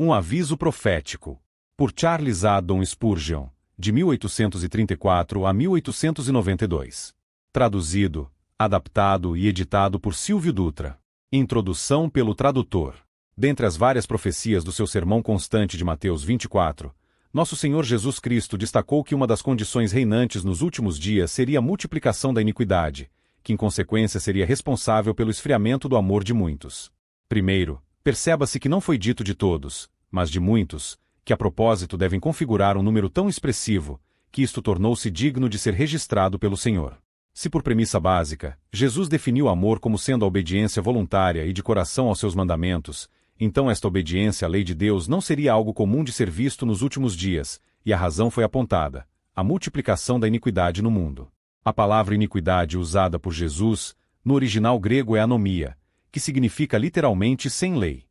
Um aviso profético. Por Charles Haddon Spurgeon, de 1834 a 1892. Traduzido, adaptado e editado por Silvio Dutra. Introdução pelo tradutor. Dentre as várias profecias do seu sermão constante de Mateus 24, nosso Senhor Jesus Cristo destacou que uma das condições reinantes nos últimos dias seria a multiplicação da iniquidade, que em consequência seria responsável pelo esfriamento do amor de muitos. Primeiro, perceba-se que não foi dito de todos, mas de muitos, que a propósito devem configurar um número tão expressivo, que isto tornou-se digno de ser registrado pelo Senhor. Se por premissa básica, Jesus definiu o amor como sendo a obediência voluntária e de coração aos seus mandamentos, então esta obediência à lei de Deus não seria algo comum de ser visto nos últimos dias, e a razão foi apontada: a multiplicação da iniquidade no mundo. A palavra iniquidade usada por Jesus, no original grego é anomia, que significa literalmente sem lei.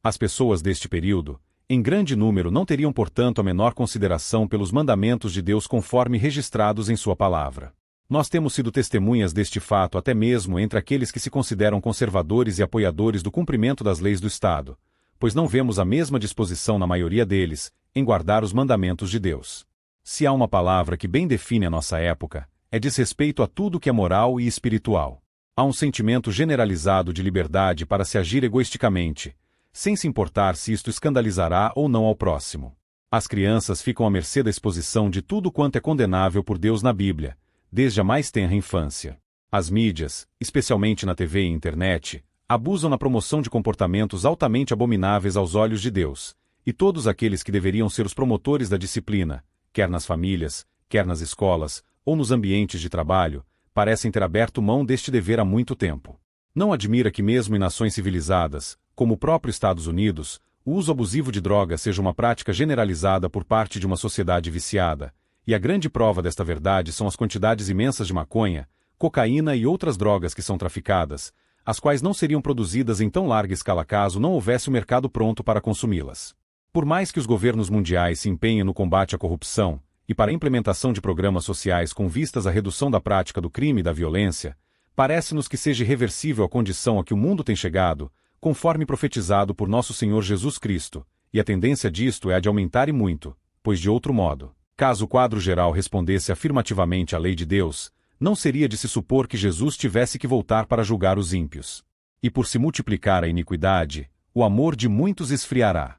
As pessoas deste período, em grande número, não teriam portanto a menor consideração pelos mandamentos de Deus conforme registrados em sua palavra. Nós temos sido testemunhas deste fato até mesmo entre aqueles que se consideram conservadores e apoiadores do cumprimento das leis do Estado, pois não vemos a mesma disposição na maioria deles em guardar os mandamentos de Deus. Se há uma palavra que bem define a nossa época, é diz respeito a tudo que é moral e espiritual. Há um sentimento generalizado de liberdade para se agir egoisticamente, sem se importar se isto escandalizará ou não ao próximo. As crianças ficam à mercê da exposição de tudo quanto é condenável por Deus na Bíblia, desde a mais tenra infância. As mídias, especialmente na TV e internet, abusam na promoção de comportamentos altamente abomináveis aos olhos de Deus, e todos aqueles que deveriam ser os promotores da disciplina, quer nas famílias, quer nas escolas, ou nos ambientes de trabalho, parecem ter aberto mão deste dever há muito tempo. Não admira que mesmo em nações civilizadas, como o próprio Estados Unidos, o uso abusivo de drogas seja uma prática generalizada por parte de uma sociedade viciada, e a grande prova desta verdade são as quantidades imensas de maconha, cocaína e outras drogas que são traficadas, as quais não seriam produzidas em tão larga escala caso não houvesse o mercado pronto para consumi-las. Por mais que os governos mundiais se empenhem no combate à corrupção, e para a implementação de programas sociais com vistas à redução da prática do crime e da violência, parece-nos que seja irreversível a condição a que o mundo tem chegado, conforme profetizado por nosso Senhor Jesus Cristo, e a tendência disto é a de aumentar e muito, pois de outro modo, caso o quadro geral respondesse afirmativamente à lei de Deus, não seria de se supor que Jesus tivesse que voltar para julgar os ímpios. E por se multiplicar a iniquidade, o amor de muitos esfriará.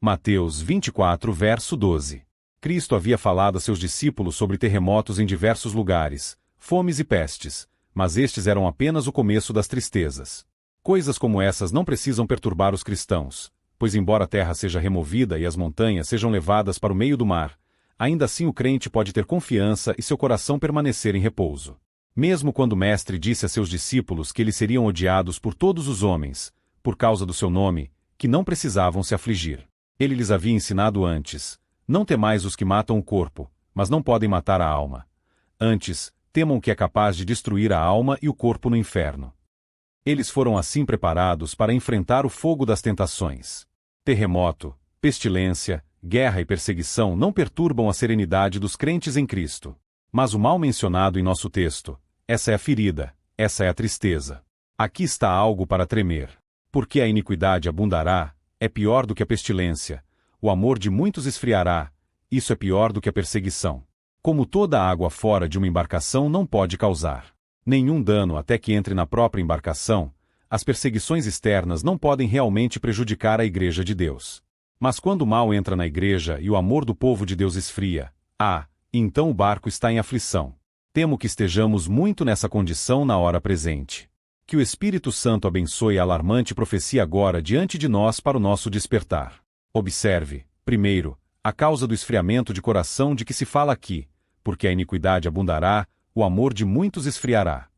Mateus 24, verso 12. Cristo havia falado a seus discípulos sobre terremotos em diversos lugares, fomes e pestes, mas estes eram apenas o começo das tristezas. Coisas como essas não precisam perturbar os cristãos, pois embora a terra seja removida e as montanhas sejam levadas para o meio do mar, ainda assim o crente pode ter confiança e seu coração permanecer em repouso. Mesmo quando o Mestre disse a seus discípulos que eles seriam odiados por todos os homens, por causa do seu nome, que não precisavam se afligir. Ele lhes havia ensinado antes: não temais os que matam o corpo, mas não podem matar a alma. Antes, temam o que é capaz de destruir a alma e o corpo no inferno. Eles foram assim preparados para enfrentar o fogo das tentações. Terremoto, pestilência, guerra e perseguição não perturbam a serenidade dos crentes em Cristo. Mas o mal mencionado em nosso texto, essa é a ferida, essa é a tristeza. Aqui está algo para tremer. Porque a iniquidade abundará, é pior do que a pestilência. O amor de muitos esfriará, isso é pior do que a perseguição. Como toda água fora de uma embarcação não pode causar nenhum dano até que entre na própria embarcação, as perseguições externas não podem realmente prejudicar a Igreja de Deus. Mas quando o mal entra na Igreja e o amor do povo de Deus esfria, então o barco está em aflição. Temo que estejamos muito nessa condição na hora presente. Que o Espírito Santo abençoe a alarmante profecia agora diante de nós para o nosso despertar. Observe, primeiro, a causa do esfriamento de coração de que se fala aqui, porque a iniquidade abundará, o amor de muitos esfriará.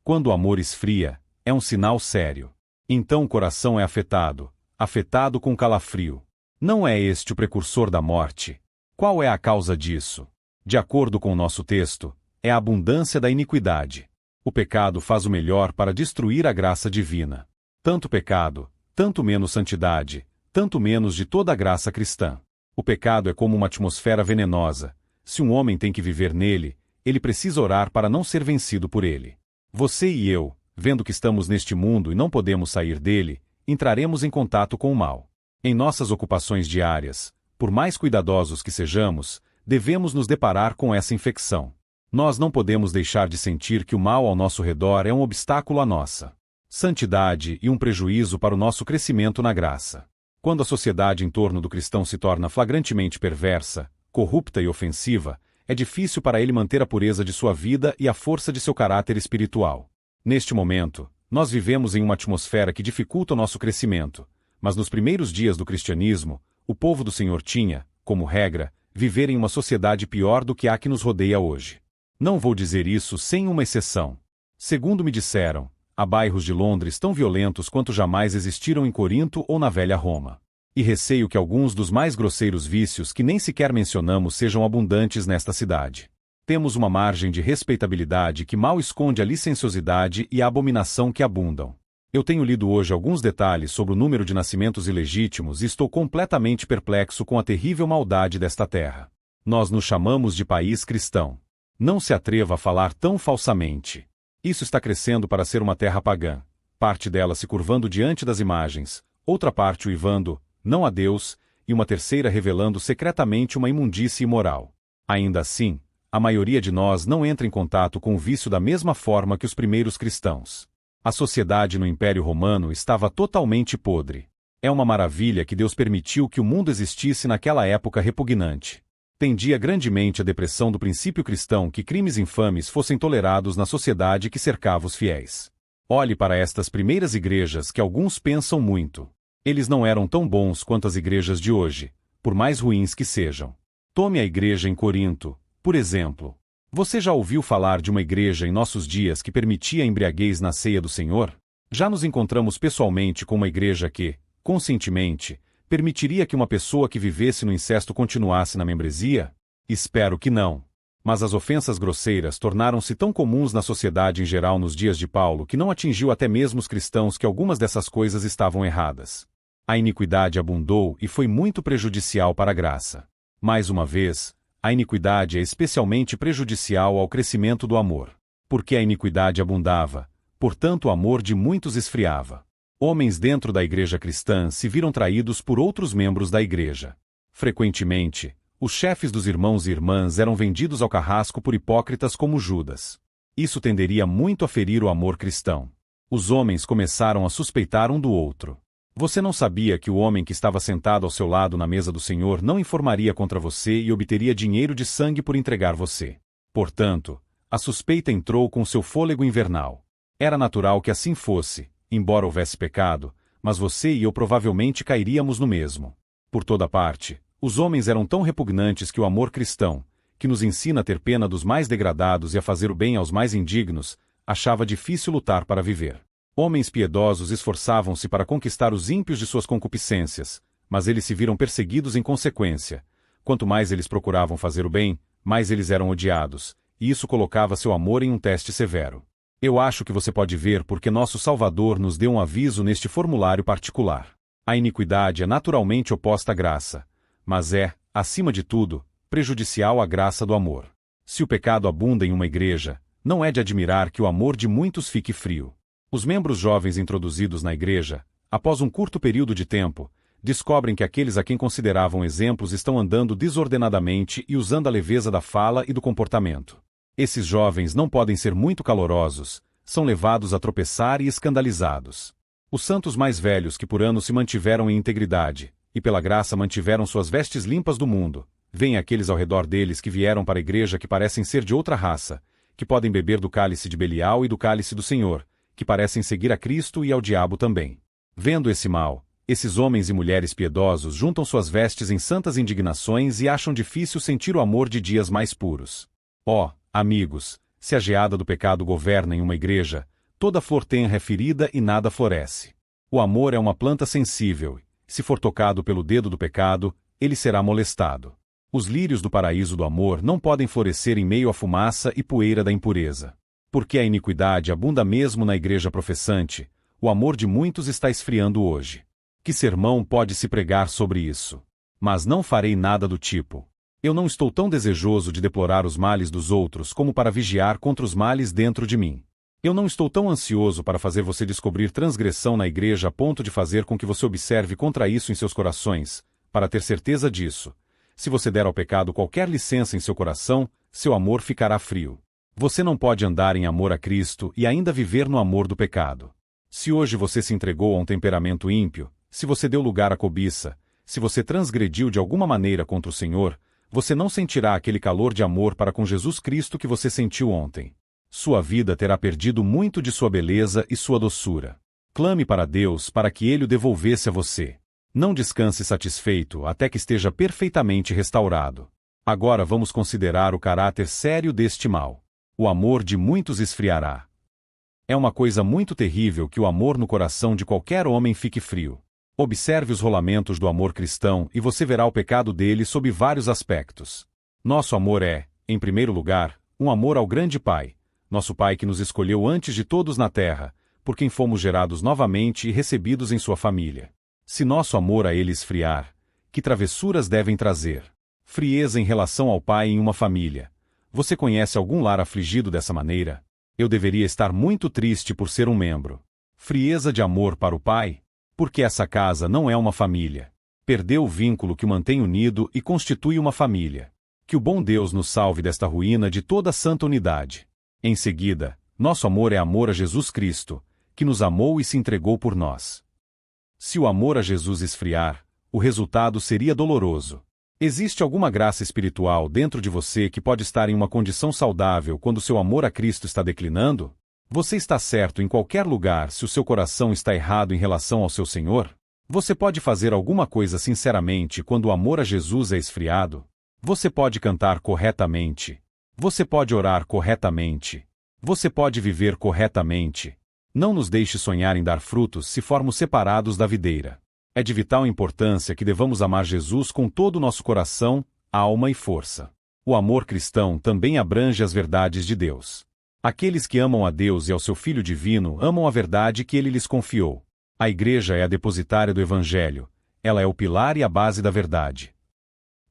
Quando o amor esfria, é um sinal sério. Então o coração é afetado com calafrio. Não é este o precursor da morte? Qual é a causa disso? De acordo com o nosso texto, é a abundância da iniquidade. O pecado faz o melhor para destruir a graça divina. Tanto pecado, tanto menos santidade, tanto menos de toda a graça cristã. O pecado é como uma atmosfera venenosa. Se um homem tem que viver nele, ele precisa orar para não ser vencido por ele. Você e eu, vendo que estamos neste mundo e não podemos sair dele, entraremos em contato com o mal. Em nossas ocupações diárias, por mais cuidadosos que sejamos, devemos nos deparar com essa infecção. Nós não podemos deixar de sentir que o mal ao nosso redor é um obstáculo à nossa santidade e um prejuízo para o nosso crescimento na graça. Quando a sociedade em torno do cristão se torna flagrantemente perversa, corrupta e ofensiva, é difícil para ele manter a pureza de sua vida e a força de seu caráter espiritual. Neste momento, nós vivemos em uma atmosfera que dificulta o nosso crescimento, mas nos primeiros dias do cristianismo, o povo do Senhor tinha, como regra, viver em uma sociedade pior do que a que nos rodeia hoje. Não vou dizer isso sem uma exceção. Segundo me disseram, há bairros de Londres tão violentos quanto jamais existiram em Corinto ou na velha Roma. E receio que alguns dos mais grosseiros vícios que nem sequer mencionamos sejam abundantes nesta cidade. Temos uma margem de respeitabilidade que mal esconde a licenciosidade e a abominação que abundam. Eu tenho lido hoje alguns detalhes sobre o número de nascimentos ilegítimos e estou completamente perplexo com a terrível maldade desta terra. Nós nos chamamos de país cristão. Não se atreva a falar tão falsamente. Isso está crescendo para ser uma terra pagã, parte dela se curvando diante das imagens, outra parte uivando, não a Deus, e uma terceira revelando secretamente uma imundície imoral. Ainda assim, a maioria de nós não entra em contato com o vício da mesma forma que os primeiros cristãos. A sociedade no Império Romano estava totalmente podre. É uma maravilha que Deus permitiu que o mundo existisse naquela época repugnante. Tendia grandemente a depressão do princípio cristão que crimes infames fossem tolerados na sociedade que cercava os fiéis. Olhe para estas primeiras igrejas que alguns pensam muito. Eles não eram tão bons quanto as igrejas de hoje, por mais ruins que sejam. Tome a igreja em Corinto, por exemplo. Você já ouviu falar de uma igreja em nossos dias que permitia a embriaguez na ceia do Senhor? Já nos encontramos pessoalmente com uma igreja que, conscientemente, permitiria que uma pessoa que vivesse no incesto continuasse na membresia? Espero que não. Mas as ofensas grosseiras tornaram-se tão comuns na sociedade em geral nos dias de Paulo que não atingiu até mesmo os cristãos que algumas dessas coisas estavam erradas. A iniquidade abundou e foi muito prejudicial para a graça. Mais uma vez, a iniquidade é especialmente prejudicial ao crescimento do amor. Porque a iniquidade abundava, portanto o amor de muitos esfriava. Homens dentro da igreja cristã se viram traídos por outros membros da igreja. Frequentemente, os chefes dos irmãos e irmãs eram vendidos ao carrasco por hipócritas como Judas. Isso tenderia muito a ferir o amor cristão. Os homens começaram a suspeitar um do outro. Você não sabia que o homem que estava sentado ao seu lado na mesa do Senhor não informaria contra você e obteria dinheiro de sangue por entregar você. Portanto, a suspeita entrou com seu fôlego invernal. Era natural que assim fosse, embora houvesse pecado, mas você e eu provavelmente cairíamos no mesmo. Por toda parte, os homens eram tão repugnantes que o amor cristão, que nos ensina a ter pena dos mais degradados e a fazer o bem aos mais indignos, achava difícil lutar para viver. Homens piedosos esforçavam-se para conquistar os ímpios de suas concupiscências, mas eles se viram perseguidos em consequência. Quanto mais eles procuravam fazer o bem, mais eles eram odiados, e isso colocava seu amor em um teste severo. Eu acho que você pode ver porque nosso Salvador nos deu um aviso neste formulário particular. A iniquidade é naturalmente oposta à graça, mas é, acima de tudo, prejudicial à graça do amor. Se o pecado abunda em uma igreja, não é de admirar que o amor de muitos fique frio. Os membros jovens introduzidos na igreja, após um curto período de tempo, descobrem que aqueles a quem consideravam exemplos estão andando desordenadamente e usando a leveza da fala e do comportamento. Esses jovens não podem ser muito calorosos, são levados a tropeçar e escandalizados. Os santos mais velhos que por anos se mantiveram em integridade, e pela graça mantiveram suas vestes limpas do mundo, veem aqueles ao redor deles que vieram para a igreja que parecem ser de outra raça, que podem beber do cálice de Belial e do cálice do Senhor, que parecem seguir a Cristo e ao diabo também. Vendo esse mal, esses homens e mulheres piedosos juntam suas vestes em santas indignações e acham difícil sentir o amor de dias mais puros. Ó, amigos, se a geada do pecado governa em uma igreja, toda flor tenra é ferida e nada floresce. O amor é uma planta sensível, se for tocado pelo dedo do pecado, ele será molestado. Os lírios do paraíso do amor não podem florescer em meio à fumaça e poeira da impureza. Porque a iniquidade abunda mesmo na igreja professante, o amor de muitos está esfriando hoje. Que sermão pode se pregar sobre isso? Mas não farei nada do tipo. Eu não estou tão desejoso de deplorar os males dos outros como para vigiar contra os males dentro de mim. Eu não estou tão ansioso para fazer você descobrir transgressão na igreja a ponto de fazer com que você observe contra isso em seus corações, para ter certeza disso. Se você der ao pecado qualquer licença em seu coração, seu amor ficará frio. Você não pode andar em amor a Cristo e ainda viver no amor do pecado. Se hoje você se entregou a um temperamento ímpio, se você deu lugar à cobiça, se você transgrediu de alguma maneira contra o Senhor, você não sentirá aquele calor de amor para com Jesus Cristo que você sentiu ontem. Sua vida terá perdido muito de sua beleza e sua doçura. Clame para Deus para que Ele o devolvesse a você. Não descanse satisfeito até que esteja perfeitamente restaurado. Agora vamos considerar o caráter sério deste mal. O amor de muitos esfriará. É uma coisa muito terrível que o amor no coração de qualquer homem fique frio. Observe os rolamentos do amor cristão e você verá o pecado dele sob vários aspectos. Nosso amor é, em primeiro lugar, um amor ao grande Pai, nosso Pai que nos escolheu antes de todos na terra, por quem fomos gerados novamente e recebidos em sua família. Se nosso amor a Ele esfriar, que travessuras devem trazer? Frieza em relação ao Pai em uma família. Você conhece algum lar afligido dessa maneira? Eu deveria estar muito triste por ser um membro. Frieza de amor para o Pai? Porque essa casa não é uma família. Perdeu o vínculo que o mantém unido e constitui uma família. Que o bom Deus nos salve desta ruína de toda santa unidade. Em seguida, nosso amor é amor a Jesus Cristo, que nos amou e se entregou por nós. Se o amor a Jesus esfriar, o resultado seria doloroso. Existe alguma graça espiritual dentro de você que pode estar em uma condição saudável quando seu amor a Cristo está declinando? Você está certo em qualquer lugar se o seu coração está errado em relação ao seu Senhor? Você pode fazer alguma coisa sinceramente quando o amor a Jesus é esfriado? Você pode cantar corretamente. Você pode orar corretamente. Você pode viver corretamente. Não nos deixe sonhar em dar frutos se formos separados da videira. É de vital importância que devamos amar Jesus com todo o nosso coração, alma e força. O amor cristão também abrange as verdades de Deus. Aqueles que amam a Deus e ao seu Filho divino amam a verdade que Ele lhes confiou. A Igreja é a depositária do Evangelho. Ela é o pilar e a base da verdade.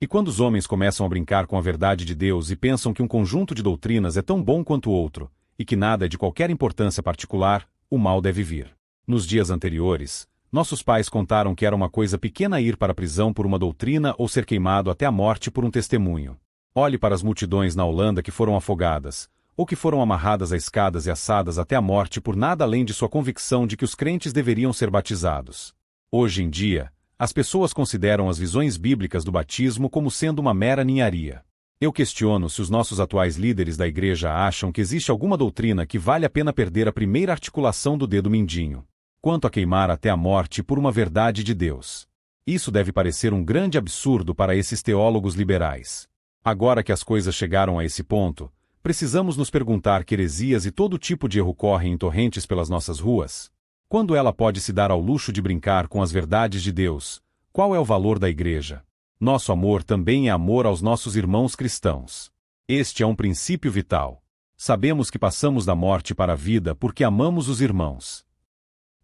E quando os homens começam a brincar com a verdade de Deus e pensam que um conjunto de doutrinas é tão bom quanto o outro, e que nada é de qualquer importância particular, o mal deve vir. Nos dias anteriores, nossos pais contaram que era uma coisa pequena ir para a prisão por uma doutrina ou ser queimado até a morte por um testemunho. Olhe para as multidões na Holanda que foram afogadas, ou que foram amarradas a escadas e assadas até a morte por nada além de sua convicção de que os crentes deveriam ser batizados. Hoje em dia, as pessoas consideram as visões bíblicas do batismo como sendo uma mera ninharia. Eu questiono se os nossos atuais líderes da igreja acham que existe alguma doutrina que vale a pena perder a primeira articulação do dedo mindinho, quanto a queimar até a morte por uma verdade de Deus. Isso deve parecer um grande absurdo para esses teólogos liberais. Agora que as coisas chegaram a esse ponto, precisamos nos perguntar que heresias e todo tipo de erro correm em torrentes pelas nossas ruas. Quando ela pode se dar ao luxo de brincar com as verdades de Deus, qual é o valor da igreja? Nosso amor também é amor aos nossos irmãos cristãos. Este é um princípio vital. Sabemos que passamos da morte para a vida porque amamos os irmãos.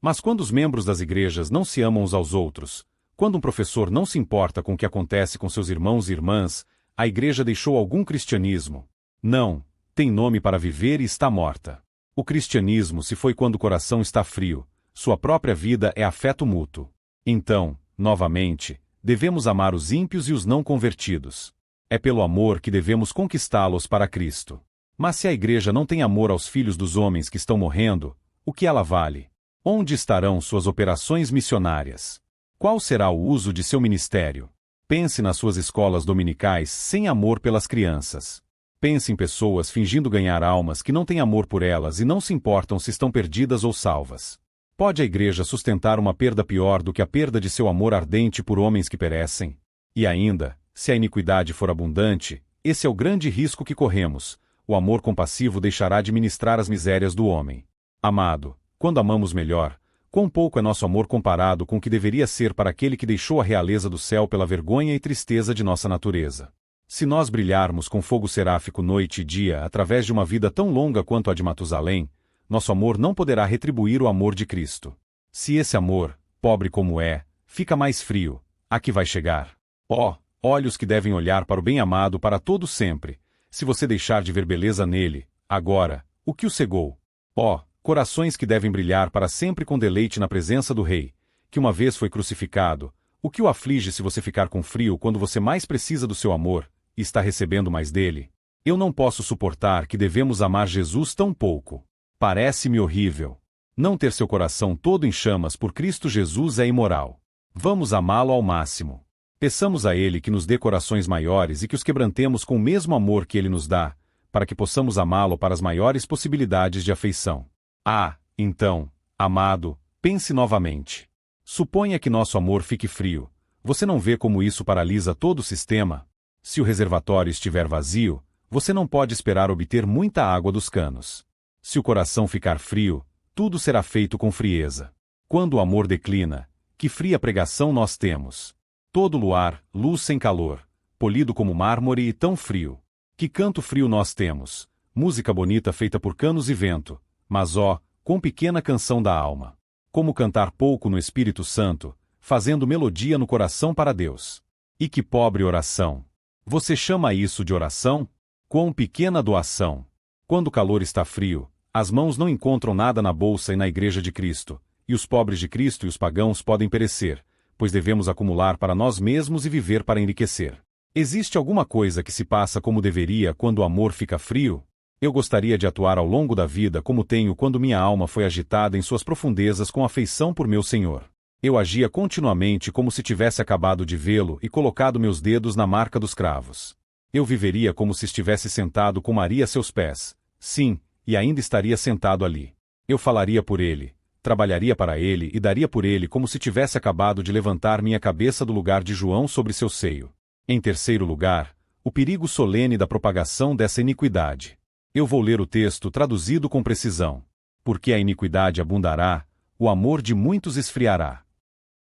Mas quando os membros das igrejas não se amam uns aos outros, quando um professor não se importa com o que acontece com seus irmãos e irmãs, a igreja deixou algum cristianismo. Não, tem nome para viver e está morta. O cristianismo se foi quando o coração está frio. Sua própria vida é afeto mútuo. Então, novamente, devemos amar os ímpios e os não convertidos. É pelo amor que devemos conquistá-los para Cristo. Mas se a igreja não tem amor aos filhos dos homens que estão morrendo, o que ela vale? Onde estarão suas operações missionárias? Qual será o uso de seu ministério? Pense nas suas escolas dominicais sem amor pelas crianças. Pense em pessoas fingindo ganhar almas que não têm amor por elas e não se importam se estão perdidas ou salvas. Pode a igreja sustentar uma perda pior do que a perda de seu amor ardente por homens que perecem? E ainda, se a iniquidade for abundante, esse é o grande risco que corremos. O amor compassivo deixará de ministrar as misérias do homem. Amado, quando amamos melhor, quão pouco é nosso amor comparado com o que deveria ser para aquele que deixou a realeza do céu pela vergonha e tristeza de nossa natureza. Se nós brilharmos com fogo seráfico noite e dia através de uma vida tão longa quanto a de Matusalém, nosso amor não poderá retribuir o amor de Cristo. Se esse amor, pobre como é, fica mais frio, a que vai chegar? Ó, olhos que devem olhar para o bem-amado para todo sempre. Se você deixar de ver beleza nele, agora, o que o cegou? Ó, corações que devem brilhar para sempre com deleite na presença do Rei, que uma vez foi crucificado, o que o aflige se você ficar com frio quando você mais precisa do seu amor, e está recebendo mais dele? Eu não posso suportar que devemos amar Jesus tão pouco. Parece-me horrível. Não ter seu coração todo em chamas por Cristo Jesus é imoral. Vamos amá-lo ao máximo. Peçamos a Ele que nos dê corações maiores e que os quebrantemos com o mesmo amor que Ele nos dá, para que possamos amá-lo para as maiores possibilidades de afeição. Ah, então, amado, pense novamente. Suponha que nosso amor fique frio. Você não vê como isso paralisa todo o sistema? Se o reservatório estiver vazio, você não pode esperar obter muita água dos canos. Se o coração ficar frio, tudo será feito com frieza. Quando o amor declina, que fria pregação nós temos. Todo luar, luz sem calor, polido como mármore e tão frio. Que canto frio nós temos, música bonita feita por canos e vento, mas ó, quão pequena canção da alma. Como cantar pouco no Espírito Santo, fazendo melodia no coração para Deus. E que pobre oração! Você chama isso de oração? Quão pequena doação! Quando o calor está frio, as mãos não encontram nada na bolsa e na Igreja de Cristo, e os pobres de Cristo e os pagãos podem perecer, pois devemos acumular para nós mesmos e viver para enriquecer. Existe alguma coisa que se passa como deveria quando o amor fica frio? Eu gostaria de atuar ao longo da vida como tenho quando minha alma foi agitada em suas profundezas com afeição por meu Senhor. Eu agia continuamente como se tivesse acabado de vê-lo e colocado meus dedos na marca dos cravos. Eu viveria como se estivesse sentado com Maria a seus pés. Sim, e ainda estaria sentado ali. Eu falaria por ele, trabalharia para ele e daria por ele como se tivesse acabado de levantar minha cabeça do lugar de João sobre seu seio. Em terceiro lugar, o perigo solene da propagação dessa iniquidade. Eu vou ler o texto traduzido com precisão. Porque a iniquidade abundará, o amor de muitos esfriará.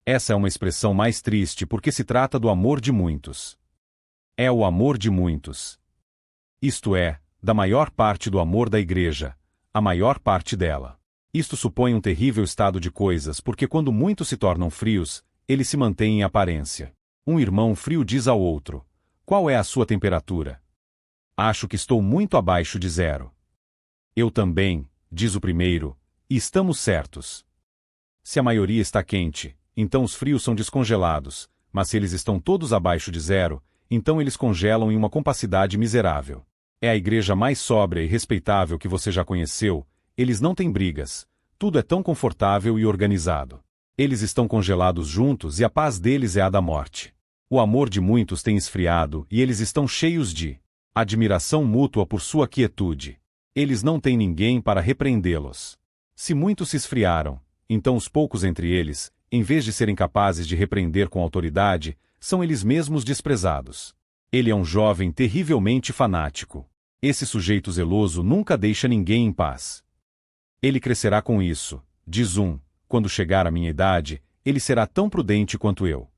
Essa é uma expressão mais triste porque se trata do amor de muitos. É o amor de muitos. Isto é, da maior parte do amor da Igreja, a maior parte dela. Isto supõe um terrível estado de coisas porque quando muitos se tornam frios, eles se mantêm em aparência. Um irmão frio diz ao outro: qual é a sua temperatura? Acho que estou muito abaixo de 0. Eu também, diz o primeiro, e estamos certos. Se a maioria está quente, então os frios são descongelados, mas se eles estão todos abaixo de 0, então eles congelam em uma compacidade miserável. É a igreja mais sóbria e respeitável que você já conheceu, eles não têm brigas, tudo é tão confortável e organizado. Eles estão congelados juntos e a paz deles é a da morte. O amor de muitos tem esfriado e eles estão cheios de admiração mútua por sua quietude. Eles não têm ninguém para repreendê-los. Se muitos se esfriaram, então os poucos entre eles, em vez de serem capazes de repreender com autoridade, são eles mesmos desprezados. Ele é um jovem terrivelmente fanático. Esse sujeito zeloso nunca deixa ninguém em paz. Ele crescerá com isso, diz um, quando chegar à minha idade, ele será tão prudente quanto eu.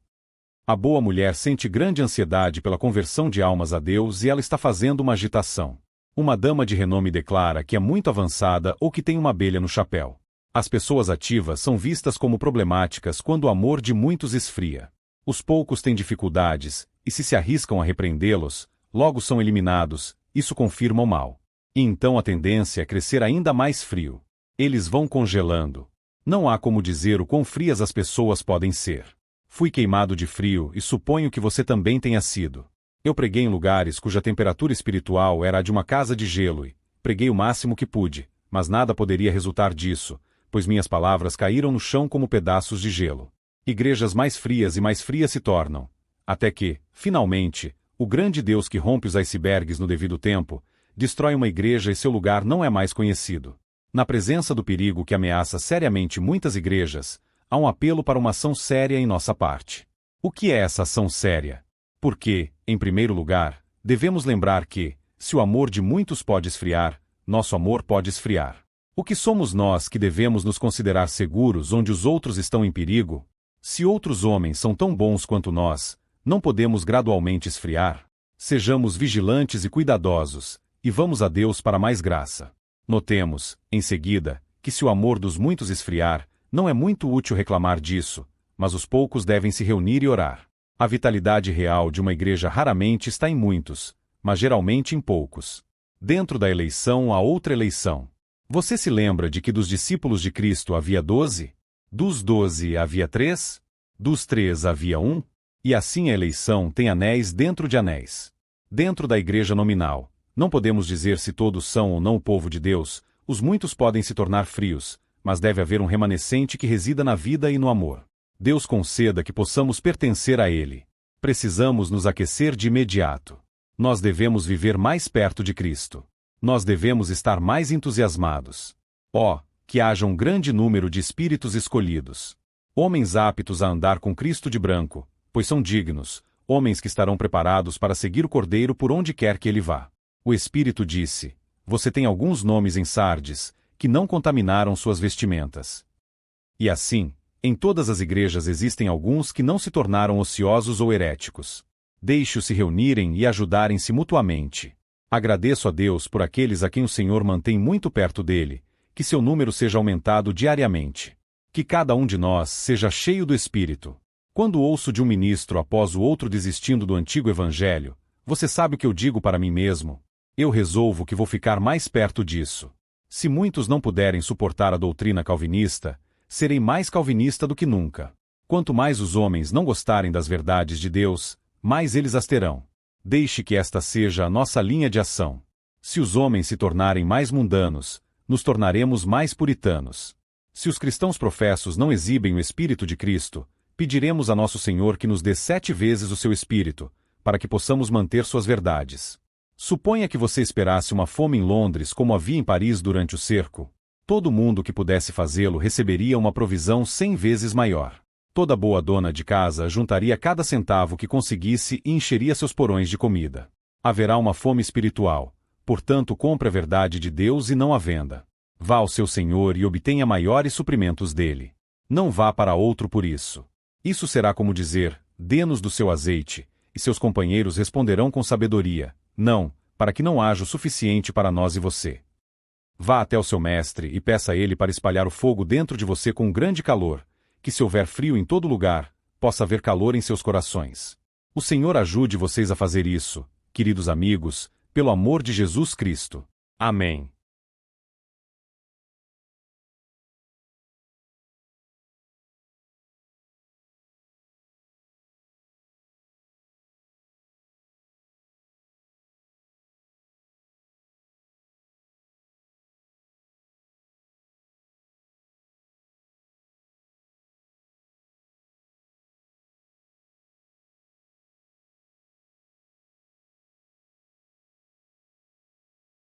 A boa mulher sente grande ansiedade pela conversão de almas a Deus e ela está fazendo uma agitação. Uma dama de renome declara que é muito avançada ou que tem uma abelha no chapéu. As pessoas ativas são vistas como problemáticas quando o amor de muitos esfria. Os poucos têm dificuldades, e se arriscam a repreendê-los, logo são eliminados, isso confirma o mal. E então a tendência é crescer ainda mais frio. Eles vão congelando. Não há como dizer o quão frias as pessoas podem ser. Fui queimado de frio e suponho que você também tenha sido. Eu preguei em lugares cuja temperatura espiritual era a de uma casa de gelo e preguei o máximo que pude, mas nada poderia resultar disso, pois minhas palavras caíram no chão como pedaços de gelo. Igrejas mais frias e mais frias se tornam, até que, finalmente, o grande Deus que rompe os icebergs no devido tempo, destrói uma igreja e seu lugar não é mais conhecido. Na presença do perigo que ameaça seriamente muitas igrejas, há um apelo para uma ação séria em nossa parte. O que é essa ação séria? Porque, em primeiro lugar, devemos lembrar que, se o amor de muitos pode esfriar, nosso amor pode esfriar. O que somos nós que devemos nos considerar seguros onde os outros estão em perigo? Se outros homens são tão bons quanto nós, não podemos gradualmente esfriar? Sejamos vigilantes e cuidadosos, e vamos a Deus para mais graça. Notemos, em seguida, que se o amor dos muitos esfriar, não é muito útil reclamar disso, mas os poucos devem se reunir e orar. A vitalidade real de uma igreja raramente está em muitos, mas geralmente em poucos. Dentro da eleição há outra eleição. Você se lembra de que dos discípulos de Cristo havia 12? Dos 12 havia 3? Dos 3 havia 1? E assim a eleição tem anéis dentro de anéis. Dentro da igreja nominal, não podemos dizer se todos são ou não o povo de Deus, os muitos podem se tornar frios, mas deve haver um remanescente que resida na vida e no amor. Deus conceda que possamos pertencer a Ele. Precisamos nos aquecer de imediato. Nós devemos viver mais perto de Cristo. Nós devemos estar mais entusiasmados. Que haja um grande número de espíritos escolhidos. Homens aptos a andar com Cristo de branco, pois são dignos, homens que estarão preparados para seguir o Cordeiro por onde quer que ele vá. O Espírito disse: você tem alguns nomes em Sardes, que não contaminaram suas vestimentas. E assim, em todas as igrejas existem alguns que não se tornaram ociosos ou heréticos. Deixe-os se reunirem e ajudarem-se mutuamente. Agradeço a Deus por aqueles a quem o Senhor mantém muito perto dele, que seu número seja aumentado diariamente. Que cada um de nós seja cheio do Espírito. Quando ouço de um ministro após o outro desistindo do antigo evangelho, você sabe o que eu digo para mim mesmo? Eu resolvo que vou ficar mais perto disso. Se muitos não puderem suportar a doutrina calvinista, serei mais calvinista do que nunca. Quanto mais os homens não gostarem das verdades de Deus, mais eles as terão. Deixe que esta seja a nossa linha de ação. Se os homens se tornarem mais mundanos, nos tornaremos mais puritanos. Se os cristãos professos não exibem o Espírito de Cristo, pediremos a nosso Senhor que nos dê 7 vezes o seu Espírito, para que possamos manter suas verdades. Suponha que você esperasse uma fome em Londres como havia em Paris durante o cerco. Todo mundo que pudesse fazê-lo receberia uma provisão 100 vezes maior. Toda boa dona de casa juntaria cada centavo que conseguisse e encheria seus porões de comida. Haverá uma fome espiritual, portanto compre a verdade de Deus e não a venda. Vá ao seu Senhor e obtenha maiores suprimentos dele. Não vá para outro por isso. Isso será como dizer: dê-nos do seu azeite, e seus companheiros responderão com sabedoria: não, para que não haja o suficiente para nós e você. Vá até o seu mestre e peça a ele para espalhar o fogo dentro de você com um grande calor, que se houver frio em todo lugar, possa haver calor em seus corações. O Senhor ajude vocês a fazer isso, queridos amigos, pelo amor de Jesus Cristo. Amém.